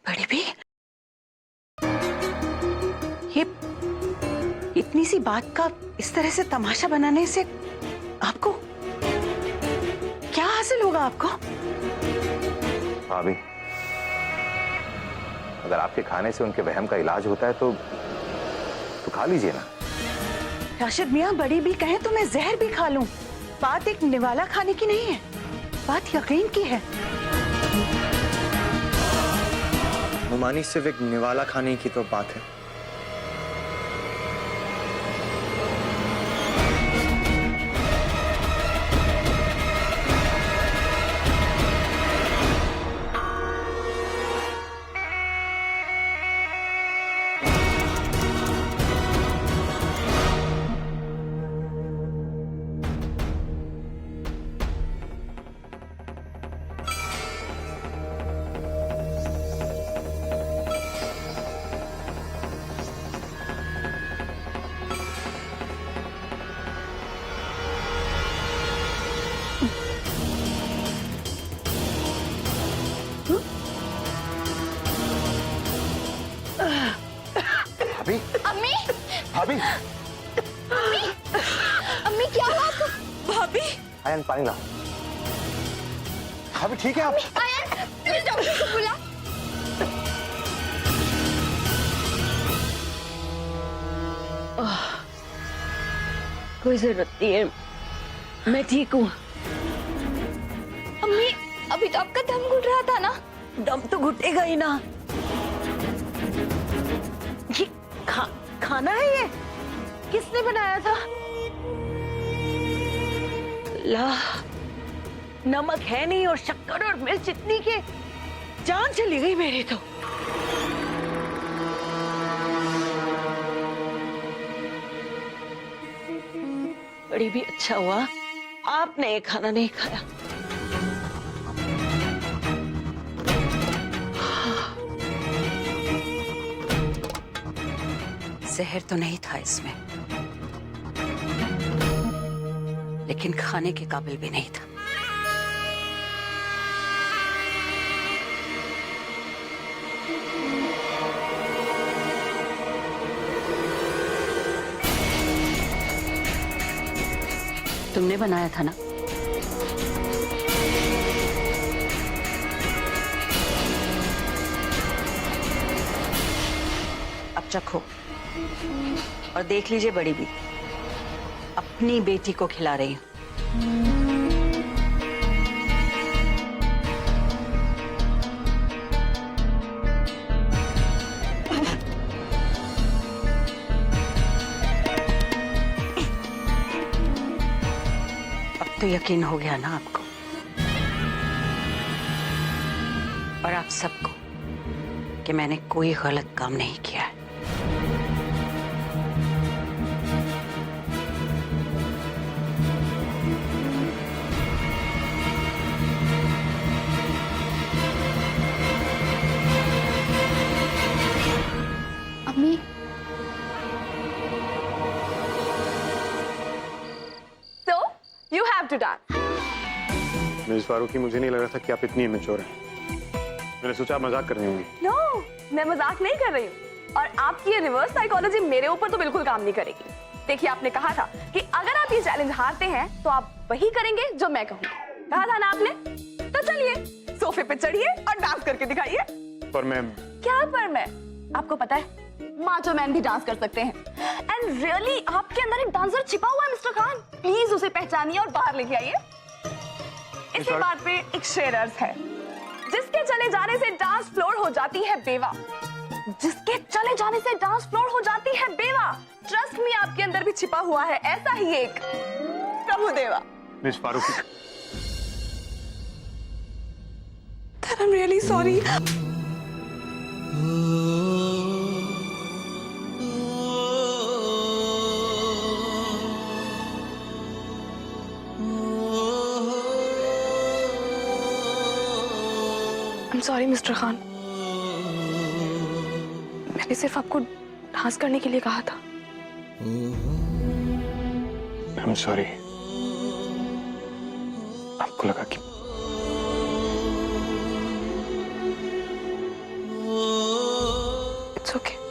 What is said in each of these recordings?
बड़ी भी ये इतनी सी बात का इस तरह से तमाशा बनाने से आपको क्या हासिल होगा आपको? भाभी, अगर आपके खाने से उनके वहम का इलाज होता है तो खा लीजिए ना। राशिद मियां, बड़ी भी कहें तो मैं जहर भी खा लूं। बात एक निवाला खाने की नहीं है, बात यकीन की है। नुमानी, सिर्फ एक निवाला खाने की तो बात है। भाभी, अम्मी, भाभी, अम्मी क्या हुआ आपको? भाभी, आयन पानी लाओ। भाभी ठीक है आप? आयन, प्लीज डॉक्टर को बुला। कोई जरूरत नहीं है, मैं ठीक हूँ। अम्मी, अभी तो आपका दम घुट रहा था ना? दम तो घुटेगा ही ना। ये खाना है, ये किसने बनाया था? अल्लाह, नमक है नहीं और शक्कर और मिर्च इतनी के जान चली गई मेरी तो। बड़ी भी अच्छा हुआ आपने ये खाना नहीं खाया। जहर तो नहीं था इसमें, लेकिन खाने के काबिल भी नहीं था। तुमने बनाया था ना? अब चखो और देख लीजिए, बड़ी भी अपनी बेटी को खिला रही हूं। अब तो यकीन हो गया ना आपको और आप सबको कि मैंने कोई गलत काम नहीं किया है। अम्मी, so you have to dance. Miss Farooqui, मुझे नहीं लगा था कि आप इतनी इमेच्योर हैं। मैंने सोचा आप मजाक कर रही होंगी। नो, मैं मजाक नहीं कर रही हूँ और आपकी ये रिवर्स साइकोलॉजी मेरे ऊपर तो बिल्कुल काम नहीं करेगी। देखिए, आपने कहा था कि अगर आप ये चैलेंज हारते हैं तो आप वही करेंगे जो मैं कहूँगी। कहा था ना आपने? तो चलिए सोफे पे चढ़िए और डांस करके दिखाइए। पर मैं क्या पर मैं? आपको पता है माचो मैन भी डांस कर सकते हैं। एंड रियली आपके अंदर एक डांसर छिपा हुआ है मिस्टर खान। प्लीज उसे पहचानिए और बाहर लेके आइए। इसी बात पे एक शेर अर्ज है, जिसके चले जाने से डांस फ्लोर हो जाती है बेवा, जिसके चले जाने से डांस फ्लोर हो जाती है बेवा। ट्रस्ट मी, आपके अंदर भी छिपा हुआ है ऐसा ही एक Prabhudeva. Miss Farooqui, I'm really sorry. I'm sorry, mister Khan. मैंने सिर्फ आपको डांस करने के लिए कहा था। I'm sorry। आपको लगा कि इट्स ओके।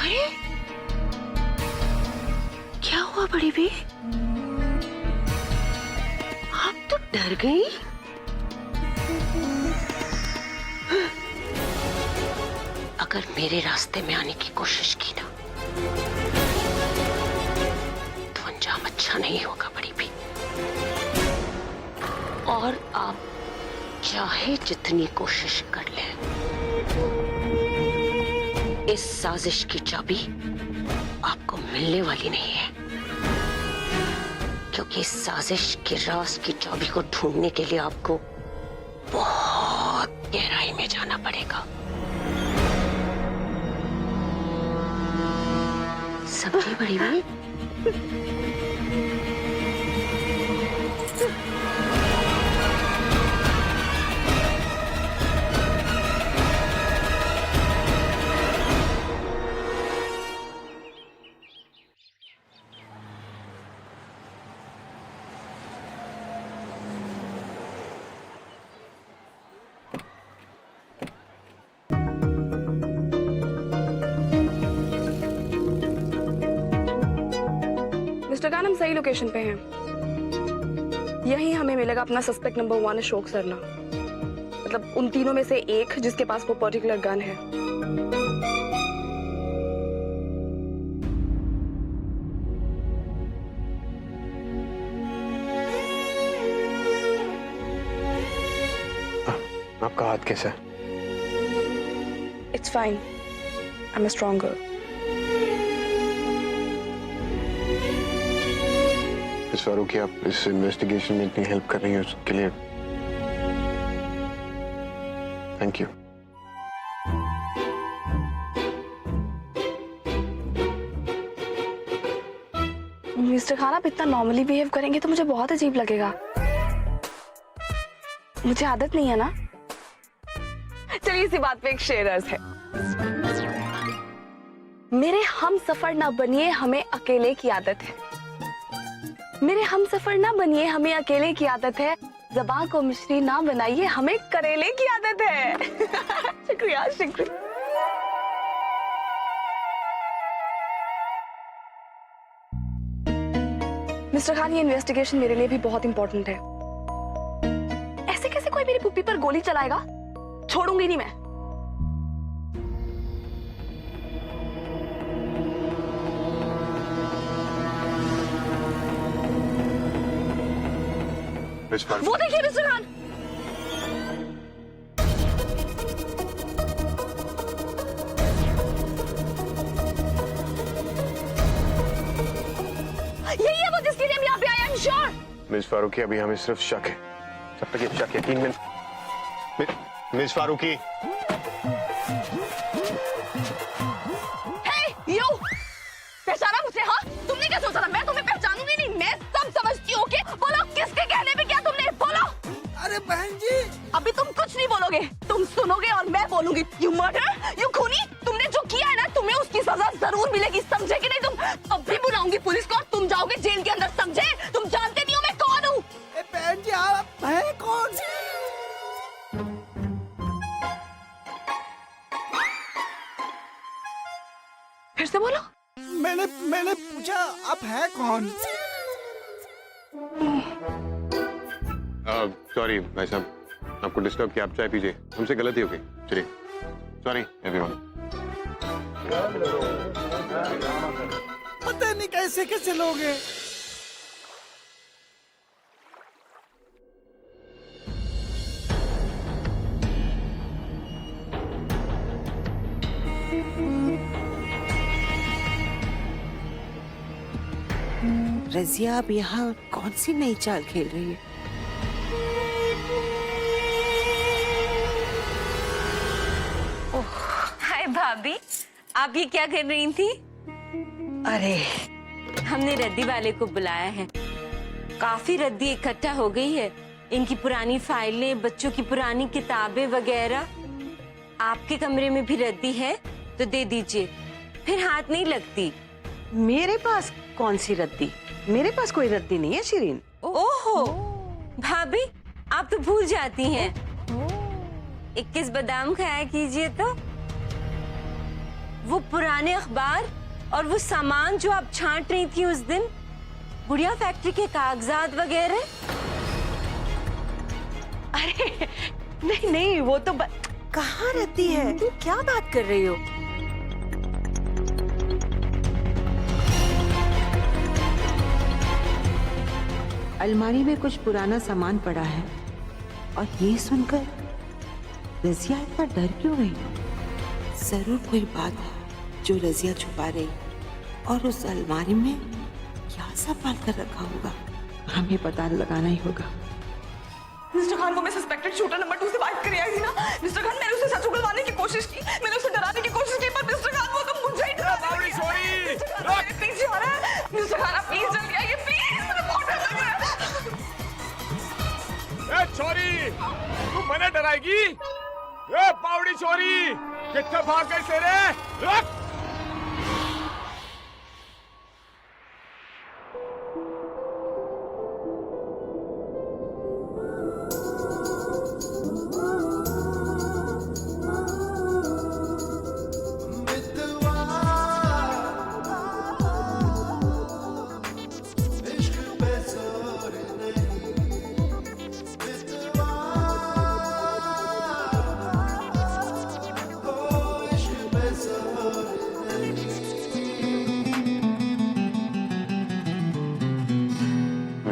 अरे क्या हुआ बड़ी भी? आप तो डर गई। अगर मेरे रास्ते में आने की कोशिश की ना तो अंजाम अच्छा नहीं होगा बड़ी भी। और आप चाहे जितनी कोशिश कर लें, इस साजिश की चाबी आपको मिलने वाली नहीं है, क्योंकि इस साजिश के राज की चाबी को ढूंढने के लिए आपको बहुत गहराई में जाना पड़ेगा। समझी बड़ी भी? मिस्टर खान, हम सही लोकेशन पे हैं। यहीं हमें मिलेगा अपना सस्पेक्ट नंबर 1 अशोक सरना। मतलब उन तीनों में से एक जिसके पास वो पर्टिकुलर गन है। आपका हाथ कैसा है? It's fine, I am a strong girl. Miss Farooqui, आप इस इन्वेस्टिगेशन में इतनी हेल्प कर रही हैं उसके लिए थैंक यू। मिस्टर खान, आप इतना नॉर्मली बिहेव करेंगे तो मुझे बहुत अजीब लगेगा। मुझे आदत नहीं है ना। चलिए इसी बात पे एक शेर अर्ज है। मेरे हम सफर ना बनिए, हमें अकेले की आदत है। मेरे हमसफर ना बनिए, हमें अकेले की आदत है। ज़बां को मिश्री ना बनाइए, हमें करेले की आदत है। शुक्रिया शुक्रिया। मिस्टर खान, ये इन्वेस्टिगेशन मेरे लिए भी बहुत इंपॉर्टेंट है। ऐसे कैसे कोई मेरी पुप्पी पर गोली चलाएगा? छोड़ूंगी नहीं मैं। वो देखिए मिस्टर खान, यही है वो जिसके लिए हम यहाँ पे आए। I am sure. Miss Farooqui, अभी हमें सिर्फ शक है। जब तक ये शक यकीन में मिस फारूकी। हे यू, पहचाना मुझे? हाँ, तुमने क्या सोचा था मैं तुम्हें पहचानूंगी? नहीं, मैं सब समझती हूँ। ओके, बोलो किसके कहने पे क्या तुमने? बोलो। अरे बहन जी, अभी तुम कुछ नहीं बोलोगे, तुम सुनोगे और मैं बोलूंगी। यू मर्डर, यू खूनी, तुमने जो किया है ना, तुम्हें उसकी सजा जरूर मिलेगी, समझे कि नहीं? तुम अभी बुलाऊंगी पुलिस को और तुम जाओगे जेल के अंदर, समझे? तुम जानते नहीं हो मैं कौन हूँ। बहन जी आप हैं कौन? फिर से बोलो। मैंने पूछा आप हैं कौन? सॉरी भाई साहब, आपको डिस्टर्ब किया। आप चाय पीजिए, हमसे गलती हो गई। चलिए, सॉरी एवरीवन। पता नहीं कैसे कैसे लोग हैं। रजिया अब यहाँ कौन सी नई चाल खेल रही है? हाय भाभी, आप ये क्या कर रही थी? अरे हमने रद्दी वाले को बुलाया है। काफी रद्दी इकट्ठा हो गई है। इनकी पुरानी फाइलें, बच्चों की पुरानी किताबें वगैरह। आपके कमरे में भी रद्दी है तो दे दीजिए, फिर हाथ नहीं लगती। मेरे पास कौन सी रद्दी? मेरे पास कोई रद्दी नहीं है शिरीन। ओहो भाभी, आप तो भूल जाती हैं। 21 बादाम खाया कीजिए तो। वो पुराने अखबार और वो सामान जो आप छांट रही थी उस दिन, गुड़िया फैक्ट्री के कागजात वगैरह। अरे नहीं नहीं, वो तो कहाँ रद्दी है? तुम क्या बात कर रही हो? अलमारी में कुछ पुराना सामान पड़ा है और ये सुनकर रजिया इतना डर क्यों गई? जरूर कोई बात है जो रजिया छुपा रही, और उस अलमारी में क्या संभाल कर रखा होगा, हमें पता लगाना ही होगा। मिस्टर खान को मैं सस्पेक्टेड शूटर नंबर 2 से बात कर आई थी ना। मिस्टर खान, मैंने उसे सच उगलवाने की कोशिश की, मैंने उसे डराने की कोशिश की, पर मिस्टर खान वो तो मुझे ही डरा रहा है। पीछे आ रहा है। मिस्टर खान आप प्लीज जल्दी आइए, प्लीज, मुझे बहुत डर लग रहा है। ए छोरी, तू मने डराएगी? ए पावड़ी छोरी, कितने भाग गए तेरे? रुक!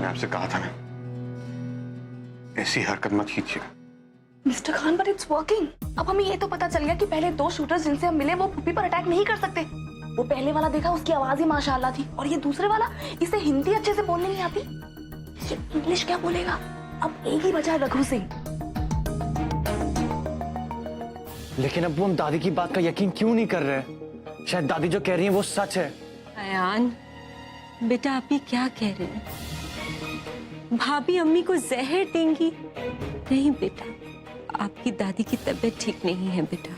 आपसे कहा था ना, ऐसी हरकत मत कीजिएगा। Mister Khan, but it's working. अब हमें ये तो पता चल गया कि पहले 2 शूटर्स जिनसे हम मिले वो पुप्पी पर अटैक नहीं कर सकते। वो पहले वाला देखा, उसकी आवाज ही माशाल्लाह थी, और ये दूसरे वाला, इसे हिंदी अच्छे से बोलने नहीं आती, ये इंग्लिश क्या बोलेगा? अब एक ही बचा रघु सिंह। लेकिन अब वो हम दादी की बात का यकीन क्यों नहीं कर रहे? शायद दादी जो कह रही है वो सच है। अयान, बेटा आप ये क्या कह रहे हैं? भाभी अम्मी को जहर देंगी? नहीं बेटा, आपकी दादी की तबीयत ठीक नहीं है बेटा,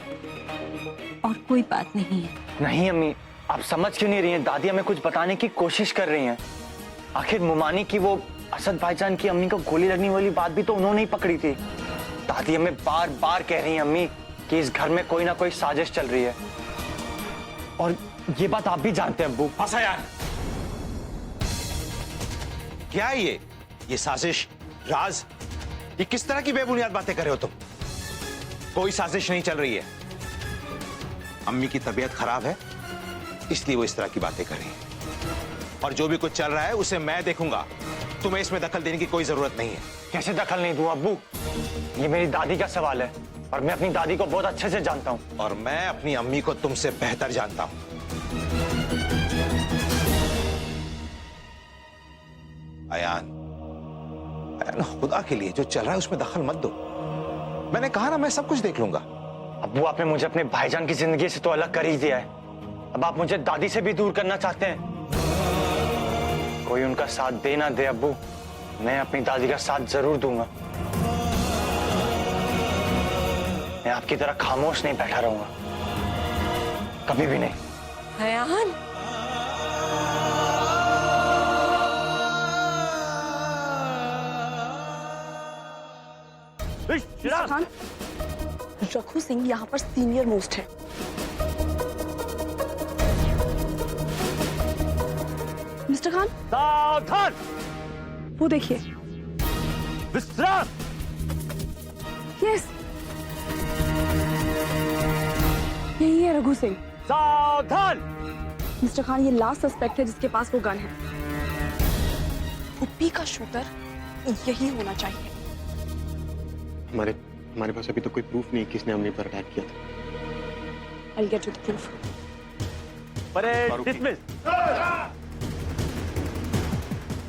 और कोई बात नहीं है। नहीं अम्मी, आप समझ क्यों नहीं रही हैं? दादी हमें कुछ बताने की कोशिश कर रही हैं। आखिर मुमानी की वो असद भाईजान की अम्मी को गोली लगने वाली बात भी तो उन्होंने ही पकड़ी थी। दादी हमें बार बार कह रही हैं अम्मी कि इस घर में कोई ना कोई साजिश चल रही है, और ये बात आप भी जानते हैं अब्बू। बस है यार, क्या है ये साजिश, राज? ये किस तरह की बेबुनियाद बातें कर रहे हो तुम? कोई साजिश नहीं चल रही है। अम्मी की तबीयत खराब है इसलिए वो इस तरह की बातें कर रही है, और जो भी कुछ चल रहा है उसे मैं देखूंगा। तुम्हें इसमें दखल देने की कोई जरूरत नहीं है। कैसे दखल नहीं दूं अब्बू? ये मेरी दादी का सवाल है और मैं अपनी दादी को बहुत अच्छे से जानता हूं। और मैं अपनी अम्मी को तुमसे बेहतर जानता हूं। अयान, खुदा के लिए जो चल रहा है उसमें दखल मत दो। मैंने कहा ना, मैं सब कुछ देख लूंगा। अब्बू आपने मुझे अपने भाईजान की जिंदगी से तो अलग कर ही दिया है, अब आप मुझे दादी से भी दूर करना चाहते हैं। कोई उनका साथ दे ना दे अब्बू, मैं अपनी दादी का साथ जरूर दूंगा। मैं आपकी तरह खामोश नहीं बैठा रहूंगा, कभी भी नहीं। अयान, मिस्टर खान, रघु सिंह यहाँ पर सीनियर मोस्ट है। मिस्टर खान, सावधान! वो देखिए। विश्राम! यस, यही है रघु सिंह। सावधान! मिस्टर खान, ये लास्ट सस्पेक्ट है जिसके पास वो गन है। पुप्पी का शूटर यही होना चाहिए। हमारे पास अभी तो कोई प्रूफ नहीं किसने अम्मी पर अटैक किया था। I'll get you the proof. Parade dismiss.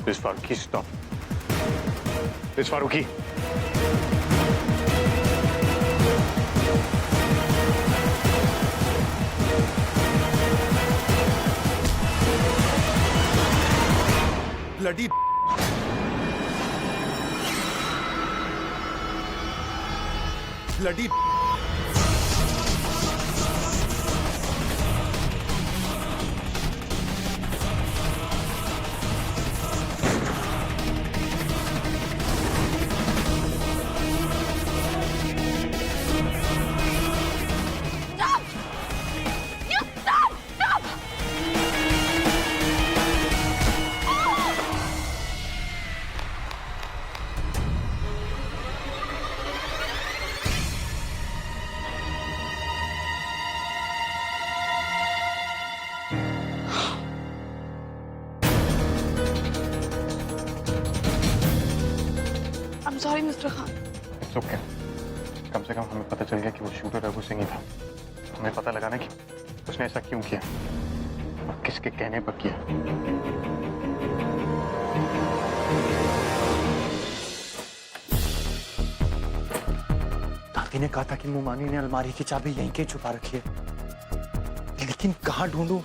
Miss Farooqui, stop. Miss Farooqui, bloody bloody I'm sorry, Mr. Khan. It's okay. कम से कम हमें पता चल गया कि वो शूटर रघु सिंह ही था। हमें पता लगाना कि उसने ऐसा क्यों किया और किसके कहने पर किया। दादी ने कहा था कि मुमानी ने अलमारी की चाबी यहीं के छुपा रखी है, लेकिन कहाँ ढूंढूं?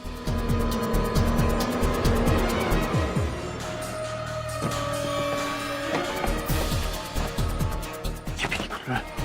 ये भी नहीं खुल रहा है।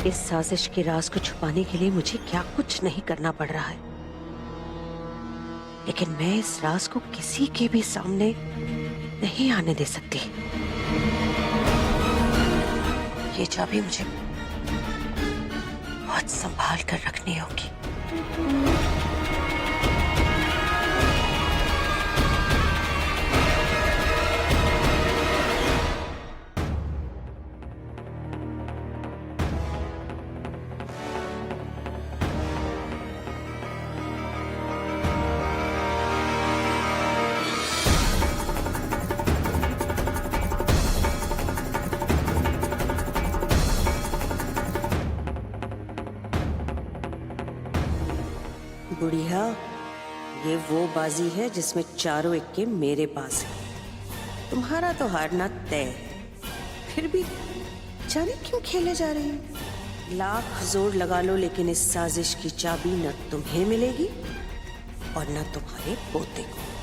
इस साजिश के राज को छुपाने के लिए मुझे क्या कुछ नहीं करना पड़ रहा है, लेकिन मैं इस राज को किसी के भी सामने नहीं आने दे सकती। ये चाबी मुझे बहुत संभाल कर रखनी होगी। बुढ़िया, ये वो बाजी है जिसमें चारों इक्के मेरे पास है। तुम्हारा तो हारना तय है। फिर भी जाने क्यों खेले जा रही हो? लाख जोर लगा लो, लेकिन इस साजिश की चाबी न तुम्हें मिलेगी और न तुम्हारे पोते को।